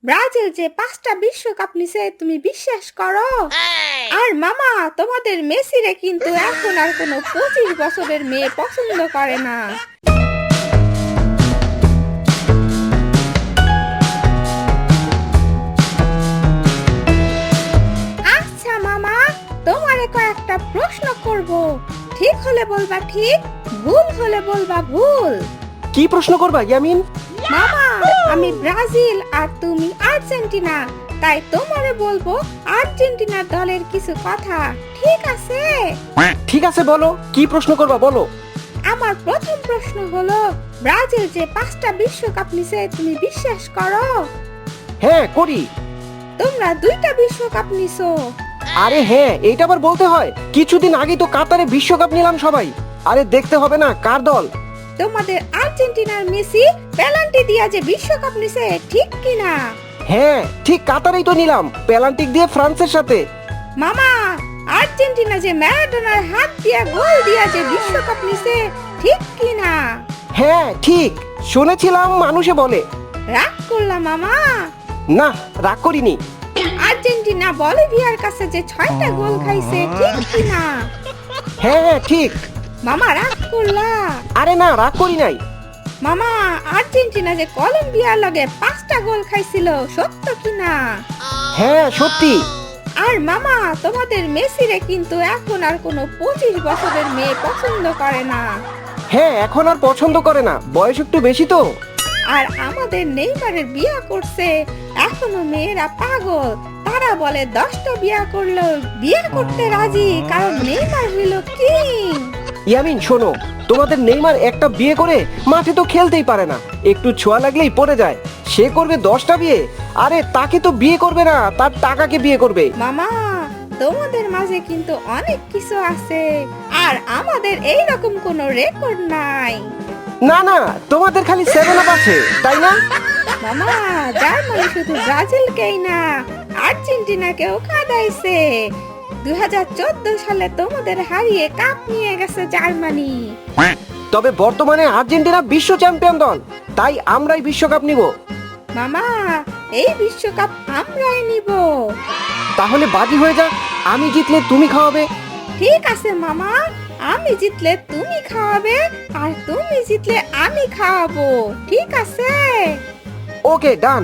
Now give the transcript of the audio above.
Brazil যে 5টা বিশ্বকাপ নিছে তুমি বিশ্বাস করো? আর মামা তোমাদের মেসিরে কিন্তু এখন আর কোনো 25 বছরের মেয়ে পছন্দ করে না। আচ্ছা মামা, তোমারে কয়েকটা প্রশ্ন করব, ঠিক হলে বলবা ঠিক, ভুল হলে বলবা ভুল। কি প্রশ্ন করবা ইয়ামিন? মামা, আমি ব্রাজিল আর তুমি আর্জেন্টিনা, তাই তোমারে বলবো আর্জেন্টিনা দলের কিছু কথা, ঠিক আছে? ঠিক আছে, বলো কি প্রশ্ন করবা বলো। আমার প্রথম প্রশ্ন হলো, ব্রাজিল যে 5টা বিশ্বকাপ নিছে তুমি বিশ্বাস করো? হ্যাঁ করি। তোমরা 2টা বিশ্বকাপ নিছো। আরে হ্যাঁ, এইটা আবার বলতে হয়? কিছুদিন আগে তো কাতারে বিশ্বকাপ নিলাম সবাই। আরে দেখতে হবে না কার দল। তোমাদের আর্জেন্টিনার মেসি পেনাল্টি দিয়া যে বিশ্বকাপ নিছে, ঠিক কিনা? হ্যাঁ ঠিক, কাতারেই তো নিলাম পেনাল্টি দিয়ে ফ্রান্সের সাথে। মামা, আর্জেন্টিনা যে ম্যারাডোনার হাত দিয়া গোল দিয়া যে বিশ্বকাপ নিছে, ঠিক কিনা? হ্যাঁ ঠিক, শুনেছিলাম মানুষে বলে। রাগ করলাম মামা? না, রাগ করিনি। আর্জেন্টিনা বলিভিয়ার কাছে যে 6টা গোল খাইছে, ঠিক কিনা? হ্যাঁ হ্যাঁ ঠিক। মামা রাগ করলা? আরে না, রাগ করি নাই। মামা, আর্জেন্টিনা যে কলম্বিয়ার লগে 5টা গোল খাইছিল, সত্য কিনা? হ্যাঁ সত্যি। আর মামা, তোমাদের মেসিরে কিন্তু এখন আর কোনো 25 বছরের মেয়ে পছন্দ করে না। হ্যাঁ এখন আর পছন্দ করে না, বয়স একটু বেশি তো। আর আমাদের নেইমারের বিয়া করছে, এখনো মেয়েরা পাগল, তারা বলে 10টা বিয়া করলেও বিয়া করতে রাজি, কারণ নেইমার হইল কিং। ইয়ামিন শোনো, তোমাদের নেইমার একটা বিয়ে করে মাঠে তো খেলতেই পারে না, একটু ছোঁয়া লাগলেই পড়ে যায়। সে করবে 10টা বিয়ে? আরে তাকে তো বিয়ে করবে না, তার টাকাকে বিয়ে করবে। মামা, তোমাদের মাঝে কিন্তু অনেক কিছু আছে, আর আমাদের এই রকম কোনো রেকর্ড নাই। না না, তোমাদের খালি 7 আপ আছে, তাই না? মামা, জার্মানি শুধু ব্রাজিলকেই না, আর্জেন্টিনাকেও কাঁদাইছে। 2014 সালে তোমাদের হারিয়ে কাপ নিয়ে গেছে জার্মানি। তবে বর্তমানে আর্জেন্টিনা বিশ্ব চ্যাম্পিয়ন দল, তাই আমরাই বিশ্বকাপ নিব। মামা, এই বিশ্বকাপ আমরাই নিব। তাহলে বাজি হয়ে যাক, আমি জিতলে তুমি খাওয়াবে। ঠিক আছে মামা, আমি জিতলে তুমি খাওয়াবে, আর তুমি জিতলে আমি খাওয়াবো, ঠিক আছে? ওকে ডান।